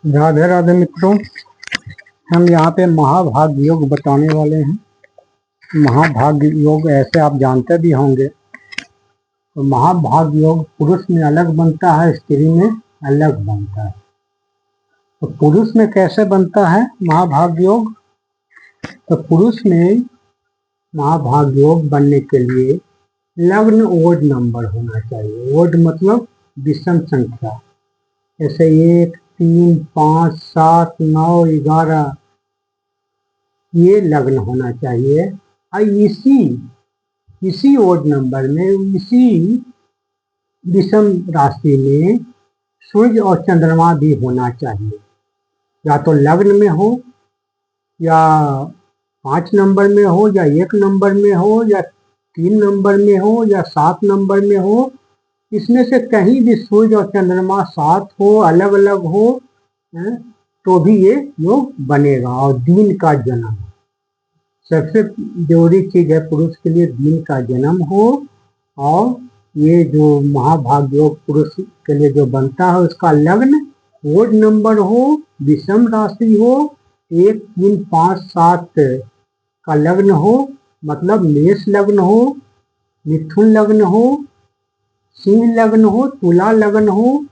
राधे राधे मित्रों, हम यहाँ पे महाभाग योग बताने वाले हैं। महाभाग योग ऐसे आप जानते भी होंगे। तो महाभाग योग पुरुष में अलग बनता है, स्त्री में अलग बनता है। तो पुरुष में कैसे बनता है महाभाग योग? तो पुरुष में महाभाग योग बनने के लिए लग्न ओड नंबर होना चाहिए। ओड मतलब विषम संख्या, जैसे 1, 3, 5, 7, 9, 11 ये लग्न होना चाहिए। और इसी ओड नंबर में, इसी विषम राशि में सूर्य और चंद्रमा भी होना चाहिए। या तो लग्न में हो, या 5 नंबर में हो, या 1 नंबर में हो, या 3 नंबर में हो, या 7 नंबर में हो। इसमें से कहीं भी सूर्य और चंद्रमा साथ हो, अलग अलग हो, तो भी ये योग बनेगा। और दिन का जन्म सबसे जरूरी चीज है पुरुष के लिए, दिन का जन्म हो। और ये जो महाभाग योग पुरुष के लिए जो बनता है, उसका लग्न ओड नंबर हो, विषम राशि हो, 1, 3, 5, 7 का लग्न हो, मतलब मेष लग्न हो, मिथुन लग्न हो, सिंह लग्न हो, तुला लग्न हो,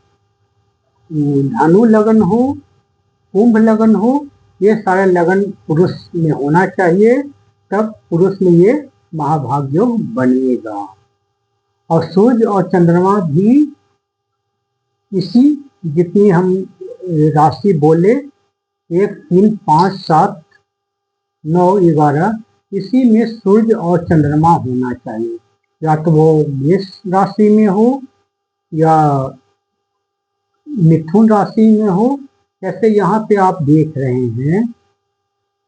धनु लग्न हो, कुंभ लग्न हो। ये सारे लग्न पुरुष में होना चाहिए, तब पुरुष में ये महाभाग योग बनेगा। और सूर्य और चंद्रमा भी इसी, जितनी हम राशि बोले 1, 3, 5, 7, 9, 11, इसी में सूर्य और चंद्रमा होना चाहिए। या तो वो मेष राशि में हो, या मिथुन राशि में हो। जैसे यहाँ पे आप देख रहे हैं,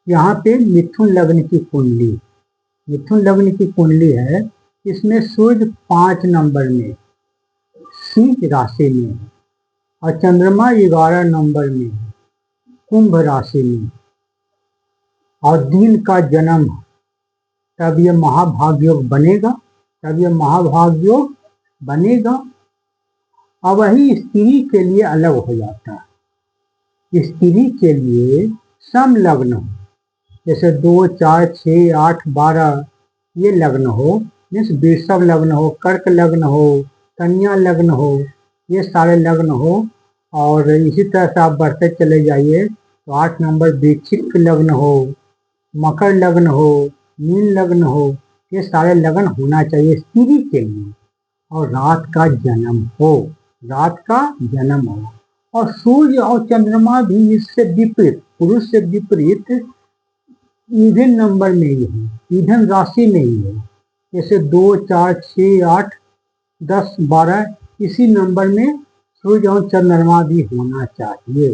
यहाँ पे मिथुन लग्न की कुंडली है। इसमें सूर्य 5 नंबर में सिंह राशि में है, और चंद्रमा 11 नंबर में है कुंभ राशि में, और दिन का जन्म, तब ये महाभाग योग बनेगा। और वही स्त्री के लिए अलग हो जाता है। स्त्री के लिए सम लग्न हो, जैसे 2, 4, 6, 8, 12 ये लग्न हो, जैसे वृषभ लग्न हो, कर्क लग्न हो, कन्या लग्न हो, ये सारे लग्न हो। और इसी तरह से आप बढ़ते चले जाइए तो 8 नंबर वृश्चिक लग्न हो, मकर लग्न हो, मीन लग्न हो। ये सारे लग्न होना चाहिए स्त्री के लिए। और रात का जन्म हो। और सूर्य और चंद्रमा भी इससे विपरीत, पुरुष से विपरीत ईवन नंबर में ही है, ईवन राशि में ही है। जैसे 2, 4, 6, 8, 10, 12 इसी नंबर में सूर्य और चंद्रमा भी होना चाहिए।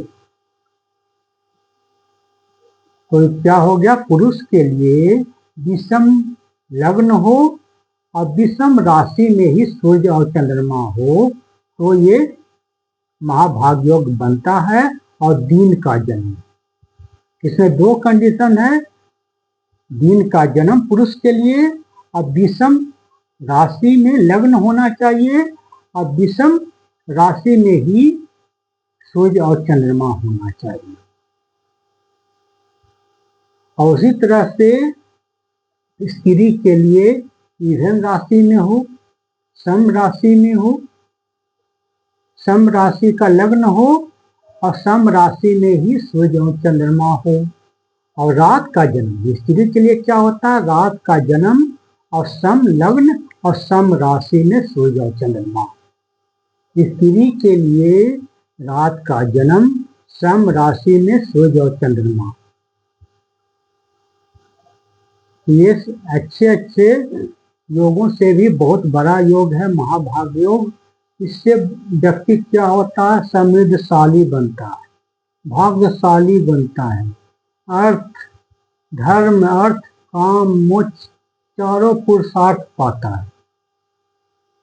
तो क्या हो गया, पुरुष के लिए विषम लग्न हो और विषम राशि में ही सूर्य और चंद्रमा हो, तो ये महाभाग योग बनता है। और दिन का जन्म, इसमें 2 कंडीशन है, दिन का जन्म पुरुष के लिए, और विषम राशि में लग्न होना चाहिए, और विषम राशि में ही सूर्य और चंद्रमा होना चाहिए। और उसी तरह से स्त्री के लिए ईवन राशि में हो, सम राशि में हो, सम राशि का लग्न हो, और सम राशि में ही सूर्य और चंद्रमा हो। और रात का जन्म स्त्री के लिए क्या होता है, रात का जन्म और सम लग्न और सम राशि में सूर्य और चंद्रमा। स्त्री के लिए रात का जन्म, सम राशि में सूर्य और चंद्रमा। ये अच्छे योगों से भी बहुत बड़ा योग है महाभाग योग। इससे व्यक्ति क्या होता है, समृद्धशाली बनता है, भाग्यशाली बनता है। अर्थ, धर्म, अर्थ, काम, मोक्ष चारों पुरुषार्थ पाता है।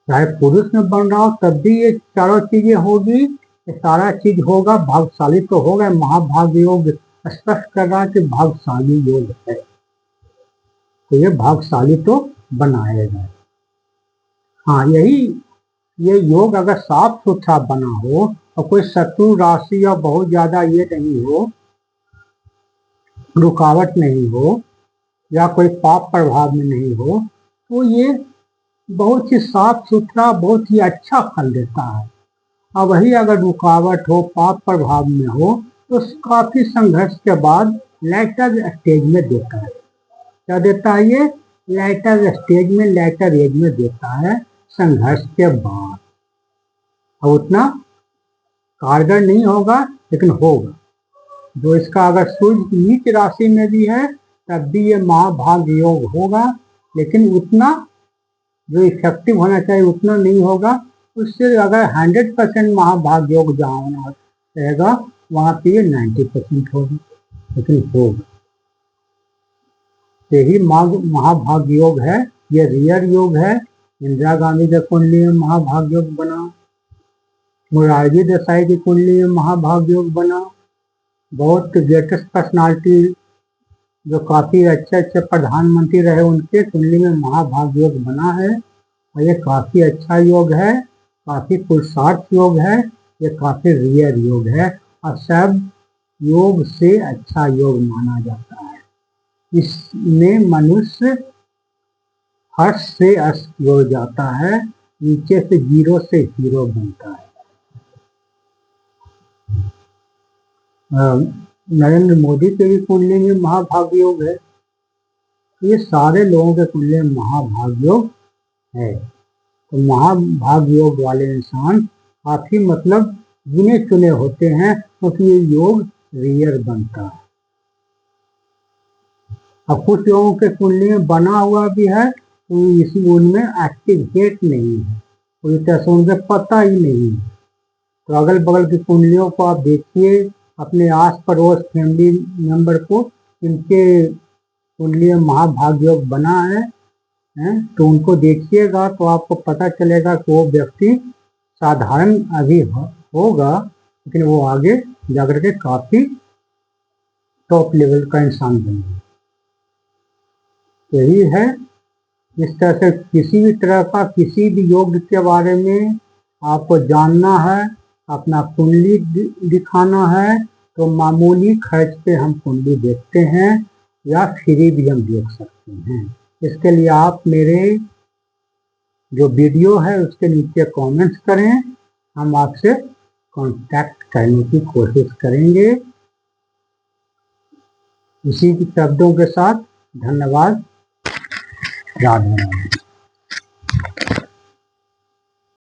चाहे पुरुष में बन रहा हो तब भी ये चारों चीजें होगी, ये सारा चीज होगा, भाग्यशाली तो होगा। महाभाग योग स्पष्ट कर रहा है कि भाग्यशाली योग है, तो ये भाग्यशाली तो बनाएगा। हाँ, ये योग अगर साफ सुथरा बना हो और कोई शत्रु राशि या बहुत ज्यादा ये नहीं हो, रुकावट नहीं हो, या कोई पाप प्रभाव में नहीं हो, तो ये बहुत ही साफ सुथरा, बहुत ही अच्छा फल देता है। और वही अगर रुकावट हो, पाप प्रभाव में हो, तो काफी संघर्ष के बाद लेटर स्टेज में देता है। क्या देता है ये? लेटर स्टेज में, लेटर एज में देता है, संघर्ष के बाद। और उतना कारगर नहीं होगा, लेकिन होगा। जो इसका अगर सूर्य नीच राशि में भी है तब भी ये महाभाग्य योग होगा, लेकिन उतना जो इफेक्टिव होना चाहिए उतना नहीं होगा। उससे अगर 100% महाभाग्य योग जहाँ होना रहेगा वहां पे ये 90% होगा, लेकिन होगा। यही महाभाग्य योग है, ये रियल योग है। इंदिरा गांधी के कुंडली में महाभाग्य योग बना, मोरारजी देसाई की कुंडली में महाभाग्य योग बना, बहुत ग्रेटेस्ट पर्सनालिटी जो काफी अच्छे अच्छे प्रधानमंत्री रहे उनके कुंडली में महाभाग्य योग बना है। और ये काफी अच्छा योग है, काफी पुरुषार्थ योग है, ये काफी रियल योग है, और सब योग से अच्छा योग माना जाता है। इसमें मनुष्य हर्ष से अस्त हो जाता है, नीचे से जीरो से हीरो बनता है। नरेंद्र मोदी के भी कुंडली में महाभाग्य योग है। ये सारे लोगों के कुंडली में महाभाग्य योग है। तो महाभाग्य योग वाले इंसान काफी मतलब गिने चुने होते हैं, क्योंकि ये योग रेयर बनता है। अब कुछ लोगों के कुंडली में बना हुआ भी है, तो इस उनमें एक्टिवेट नहीं है, पूरी तरह से उनके पता ही नहीं है। तो अगल बगल की कुंडलियों को आप देखिए, अपने आस पड़ोस फैमिली मेंबर को, इनके कुंडली में महाभाग्य योग बना है, तो उनको देखिएगा तो आपको पता चलेगा कि वो व्यक्ति साधारण अभी होगा, लेकिन वो आगे जाकर के काफी टॉप लेवल का इंसान बनेगा। यही है। इस तरह से किसी भी तरह का किसी भी योग के बारे में आपको जानना है, अपना कुंडली दिखाना है, तो मामूली खर्च पे हम कुंडली देखते हैं, या फ्री भी हम देख सकते हैं। इसके लिए आप मेरे जो वीडियो है उसके नीचे कमेंट्स करें, हम आपसे कांटेक्ट करने की कोशिश करेंगे। इसी शब्दों के साथ धन्यवाद। राधे राधे।